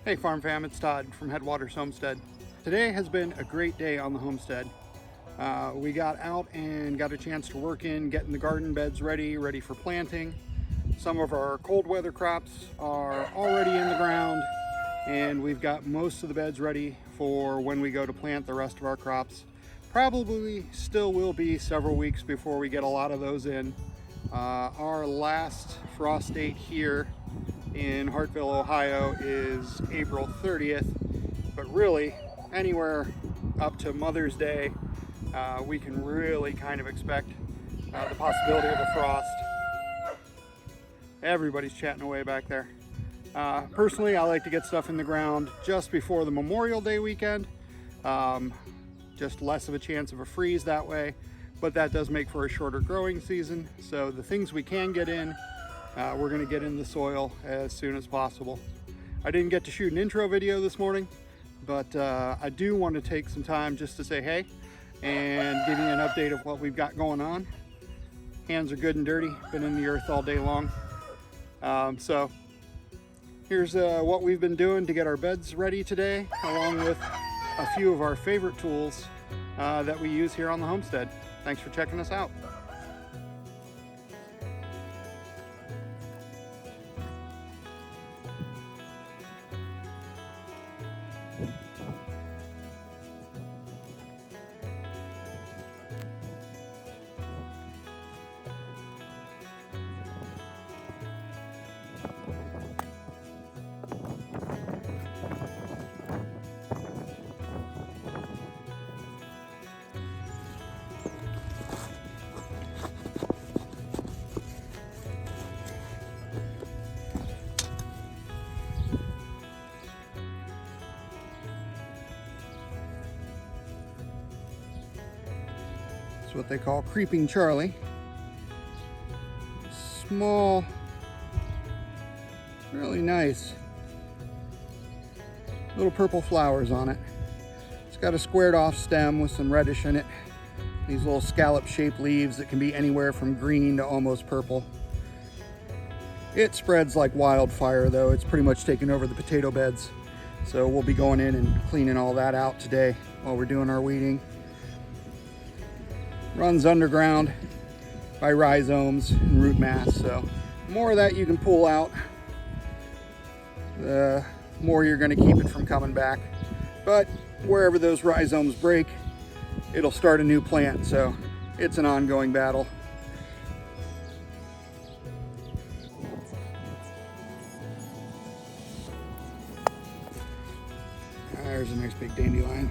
Hey Farm Fam, it's Todd from Headwaters Homestead. Today has been a great day on the homestead. We got out and got a chance to work in getting the garden beds ready for planting. Some of our cold weather crops are already in the ground, and we've got most of the beds ready for when we go to plant the rest of our crops. Probably still will be several weeks before we get a lot of those in. Our last frost date here in Hartville, Ohio is April 30th, but really anywhere up to Mother's Day, we can really kind of expect the possibility of a frost. Everybody's chatting away back there. Personally, I like to get stuff in the ground just before the Memorial Day weekend. Just less of a chance of a freeze that way, but that does make for a shorter growing season. So the things we can get in, we're going to get in the soil as soon as possible. I didn't get to shoot an intro video this morning, but I do want to take some time just to say hey and give you an update of what we've got going on. Hands are good and dirty, been in the earth all day long. So here's what we've been doing to get our beds ready today, along with a few of our favorite tools that we use here on the homestead. Thanks for checking us out. It's what they call Creeping Charlie. Small, really nice little purple flowers on it. It's got a squared off stem with some reddish in it. These little scallop shaped leaves that can be anywhere from green to almost purple. It spreads like wildfire though. It's pretty much taken over the potato beds. So we'll be going in and cleaning all that out today while we're doing our weeding. Runs underground by rhizomes and root mass, so the more of that you can pull out, the more you're going to keep it from coming back. But wherever those rhizomes break, it'll start a new plant, so it's an ongoing battle. There's a nice big dandelion.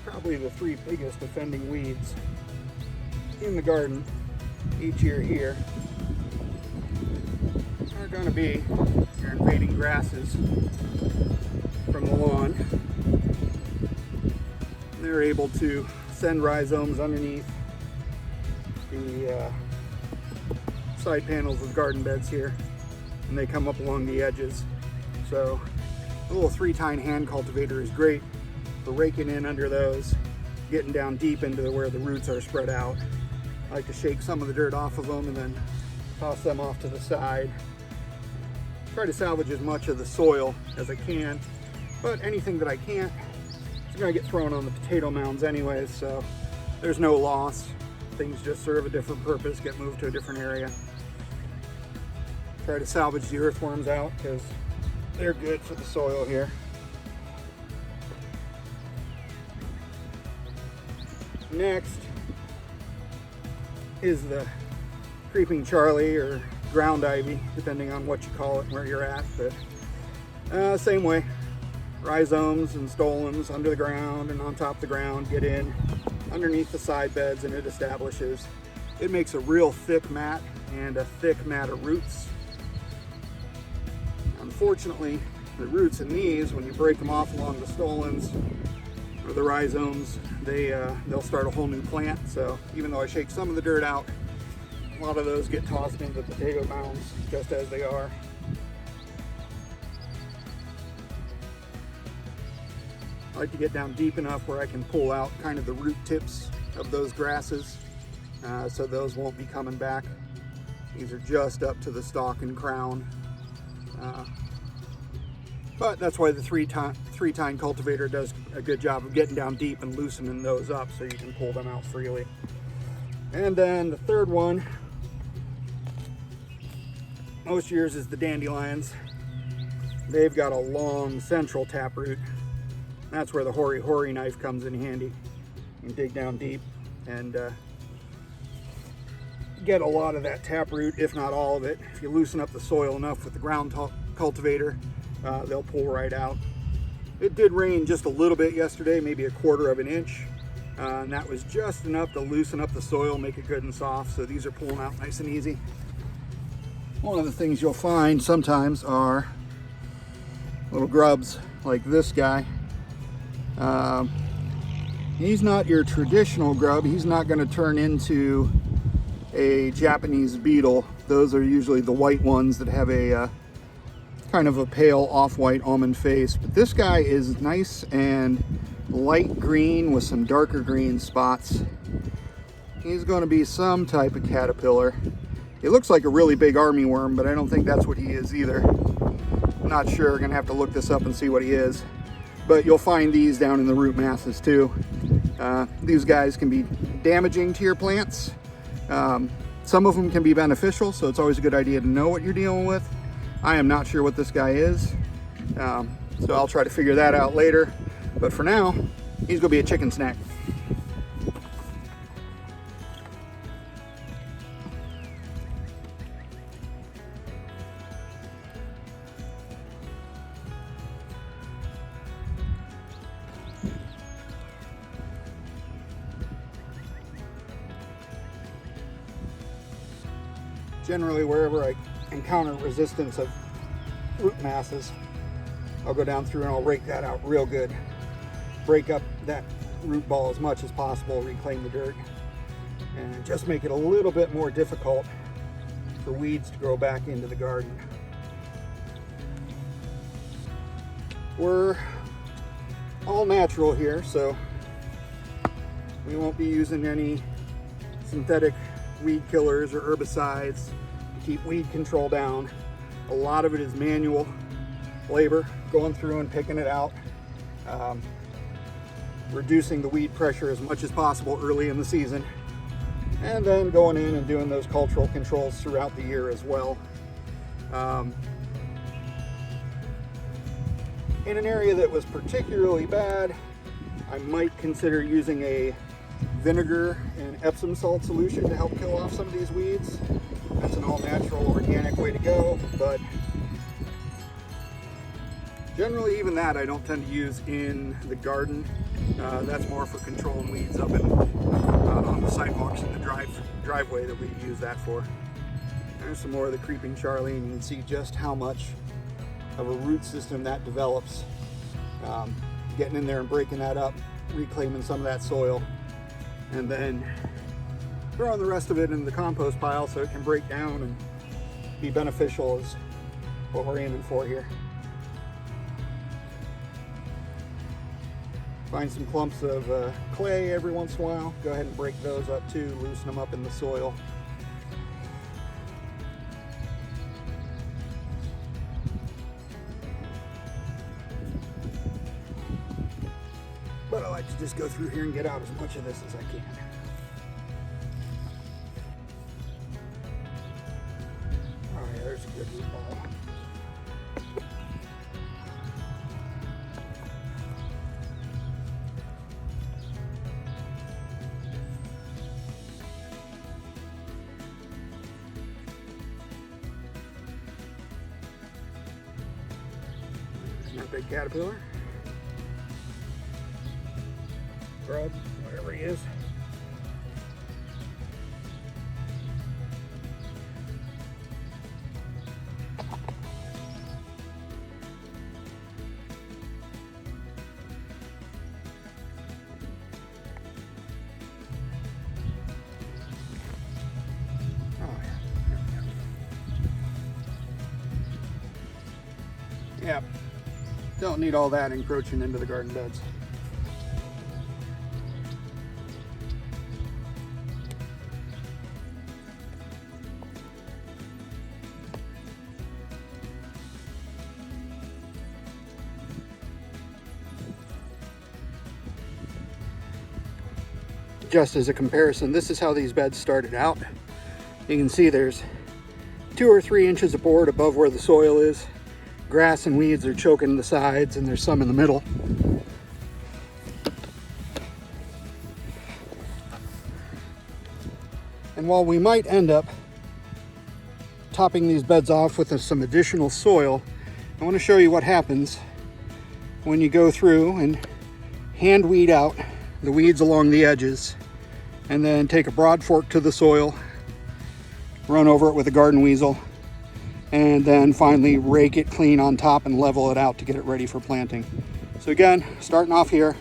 Probably the three biggest offending weeds in the garden each year here are going to be your invading grasses from the lawn. They're able to send rhizomes underneath the side panels of the garden beds here, and they come up along the edges. So a little 3-tine hand cultivator is great for raking in under those, getting down deep into where the roots are spread out. I like to shake some of the dirt off of them and then toss them off to the side. Try to salvage as much of the soil as I can, but anything that I can't is going to get thrown on the potato mounds anyways, so there's no loss. Things just serve a different purpose, get moved to a different area. Try to salvage the earthworms out because they're good for the soil here. Next is the creeping Charlie or ground ivy, depending on what you call it and where you're at. But same way, rhizomes and stolons under the ground and on top of the ground get in underneath the side beds, and it establishes. It makes a real thick mat and a thick mat of roots. Unfortunately, the roots in these, when you break them off along the stolons or the rhizomes, they'll start a whole new plant. So even though I shake some of the dirt out, a lot of those get tossed into the potato mounds just as they are. I like to get down deep enough where I can pull out kind of the root tips of those grasses, so those won't be coming back. These are just up to the stalk and crown. But that's why the 3-tine cultivator does a good job of getting down deep and loosening those up so you can pull them out freely. And then the third one, most years, is the dandelions. They've got a long central taproot. That's where the hori knife comes in handy. You can dig down deep and get a lot of that taproot, if not all of it. If you loosen up the soil enough with the ground cultivator, they'll pull right out. It did rain just a little bit yesterday, maybe 1/4 of an inch, and that was just enough to loosen up the soil, make it good and soft, so these are pulling out nice and easy. One of the things you'll find sometimes are little grubs like this guy. He's not your traditional grub. He's not going to turn into a Japanese beetle. Those are usually the white ones that have a kind of a pale off-white almond face, but this guy is nice and light green with some darker green spots. He's going to be some type of caterpillar. He looks like a really big army worm, but I don't think that's what he is either. I'm not sure, gonna have to look this up and see what he is. But you'll find these down in the root masses too. These guys can be damaging to your plants. Some of them can be beneficial, so it's always a good idea to know what you're dealing with. I am not sure what this guy is, so I'll try to figure that out later. But for now, he's gonna be a chicken snack. Generally, wherever I encounter resistance of root masses, I'll go down through and I'll rake that out real good. Break up that root ball as much as possible, reclaim the dirt, and just make it a little bit more difficult for weeds to grow back into the garden. We're all natural here, so we won't be using any synthetic weed killers or herbicides to keep weed control down. A lot of it is manual labor, going through and picking it out, reducing the weed pressure as much as possible early in the season, and then going in and doing those cultural controls throughout the year as well. In an area that was particularly bad, I might consider using a vinegar and Epsom salt solution to help kill off some of these weeds. That's an all-natural, organic way to go, but generally even that I don't tend to use in the garden. That's more for controlling weeds up in on the sidewalks in the driveway that we use that for. There's some more of the creeping Charlie, and you can see just how much of a root system that develops. Getting in there and breaking that up, reclaiming some of that soil, and then throwing the rest of it in the compost pile so it can break down and be beneficial is what we're aiming for here. Find some clumps of clay every once in a while. Go ahead and break those up too, loosen them up in the soil. But I like to just go through here and get out as much of this as I can. Oh yeah, there's a good root ball. There's my big caterpillar. Grub, wherever he is. Yep. Don't need all that encroaching into the garden beds. Just as a comparison, this is how these beds started out. You can see there's 2 or 3 inches of board above where the soil is. Grass and weeds are choking the sides, and there's some in the middle. And while we might end up topping these beds off with some additional soil, I want to show you what happens when you go through and hand weed out the weeds along the edges, and then take a broad fork to the soil, run over it with a garden weasel, and then finally rake it clean on top and level it out to get it ready for planting. So again, starting off here,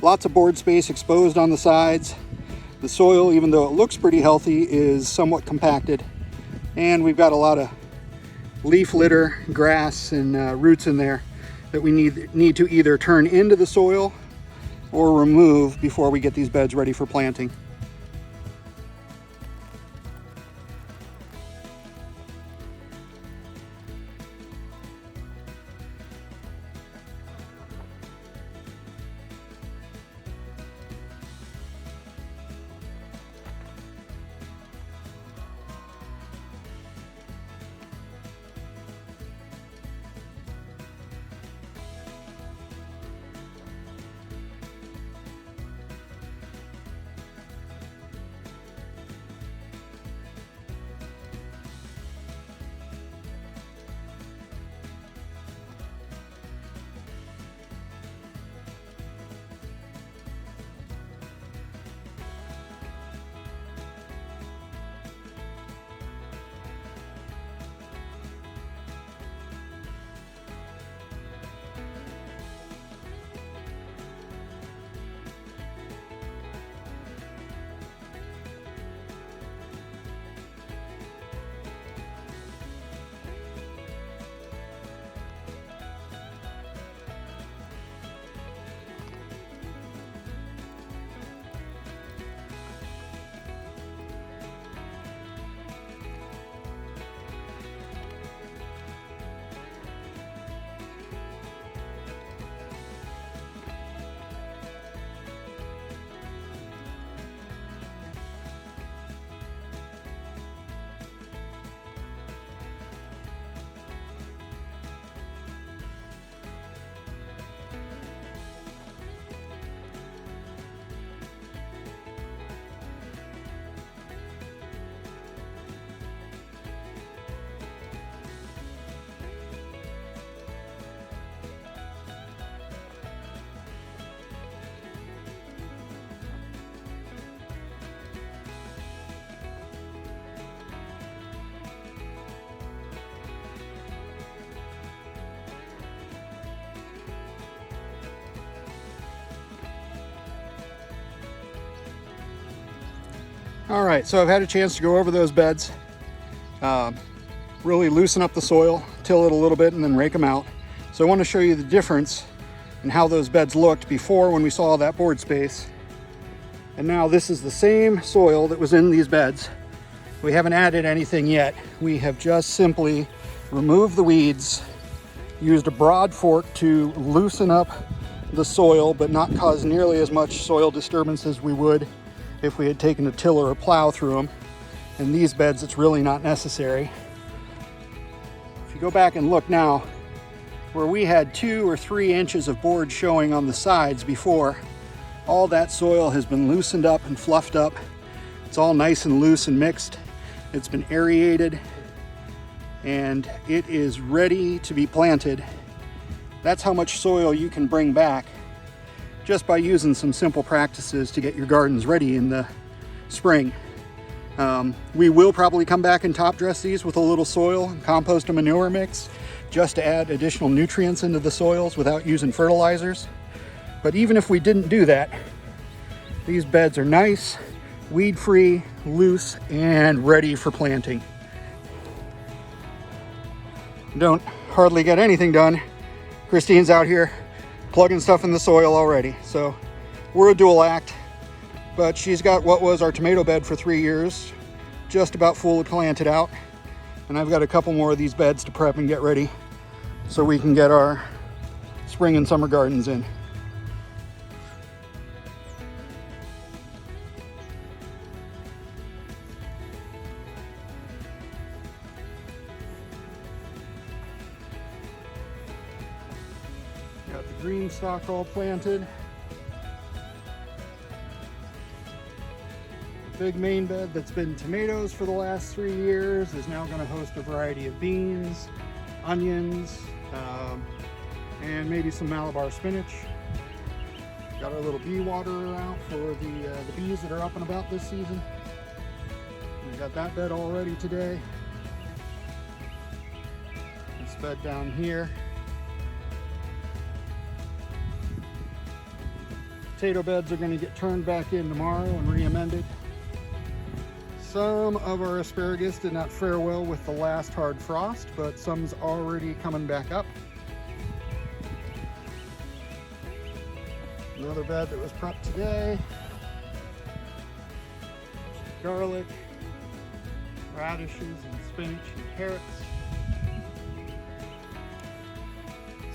lots of board space exposed on the sides. The soil, even though it looks pretty healthy, is somewhat compacted, and we've got a lot of leaf litter, grass, and roots in there that we need to either turn into the soil or remove before we get these beds ready for planting. All right, so I've had a chance to go over those beds, really loosen up the soil, till it a little bit, and then rake them out. So I want to show you the difference in how those beds looked before, when we saw that board space. And now this is the same soil that was in these beds. We haven't added anything yet. We have just simply removed the weeds, used a broad fork to loosen up the soil, but not cause nearly as much soil disturbance as we would if we had taken a tiller or a plow through them. In these beds, it's really not necessary. If you go back and look now, where we had 2 or 3 inches of board showing on the sides before, all that soil has been loosened up and fluffed up. It's all nice and loose and mixed. It's been aerated and it is ready to be planted. That's how much soil you can bring back just by using some simple practices to get your gardens ready in the spring. We will probably come back and top dress these with a little soil and compost and manure mix just to add additional nutrients into the soils without using fertilizers. But even if we didn't do that, these beds are nice, weed-free, loose, and ready for planting. Don't hardly get anything done. Christine's out here plugging stuff in the soil already. So we're a dual act, but she's got what was our tomato bed for 3 years, just about fully planted out. And I've got a couple more of these beds to prep and get ready so we can get our spring and summer gardens in. Got the green stalk all planted. The big main bed that's been tomatoes for the last 3 years is now going to host a variety of beans, onions, and maybe some Malabar spinach. Got our little bee waterer out for the bees that are up and about this season. We got that bed all ready today. This bed down here. Potato beds are going to get turned back in tomorrow and re-amended. Some of our asparagus did not fare well with the last hard frost, but some's already coming back up. Another bed that was prepped today. Garlic, radishes, and spinach and carrots.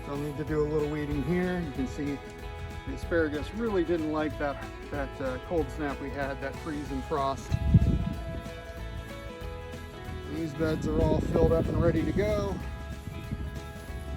Still need to do a little weeding here. You can see the asparagus really didn't like that cold snap we had, that freeze and frost. These beds are all filled up and ready to go.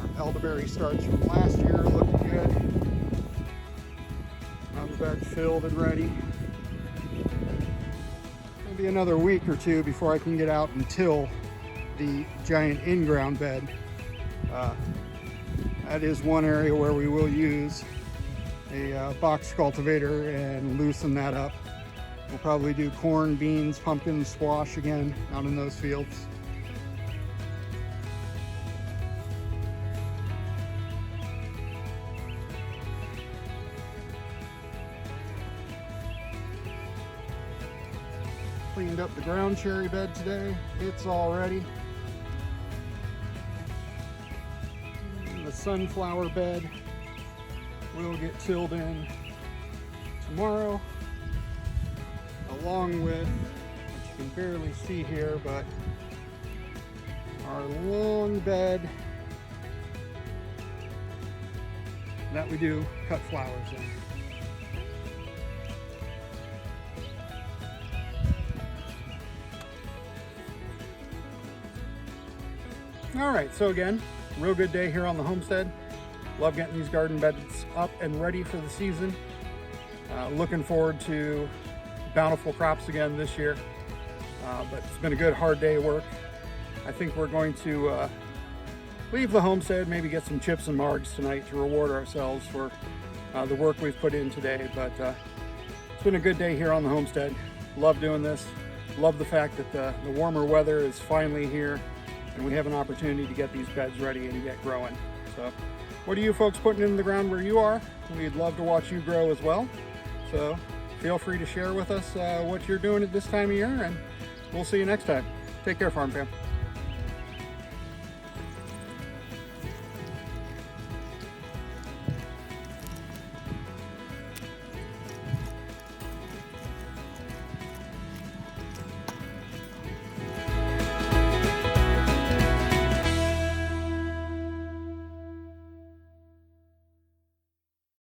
Our elderberry starts from last year are looking good. Another bed filled and ready. Maybe another week or two before I can get out and till the giant in-ground bed. That is one area where we will use a box cultivator and loosen that up. We'll probably do corn, beans, pumpkins, squash again out in those fields. Cleaned up the ground cherry bed today. It's all ready. The sunflower bed will get tilled in tomorrow, along with, which you can barely see here, but our long bed that we do cut flowers in. All right, so again, real good day here on the homestead. Love getting these garden beds up and ready for the season. Looking forward to bountiful crops again this year. But it's been a good hard day of work. I think we're going to leave the homestead, maybe get some chips and margs tonight to reward ourselves for the work we've put in today. But it's been a good day here on the homestead. Love doing this. Love the fact that the warmer weather is finally here and we have an opportunity to get these beds ready and get growing. So what are you folks putting in the ground where you are? We'd love to watch you grow as well. So feel free to share with us what you're doing at this time of year, and we'll see you next time. Take care, farm fam.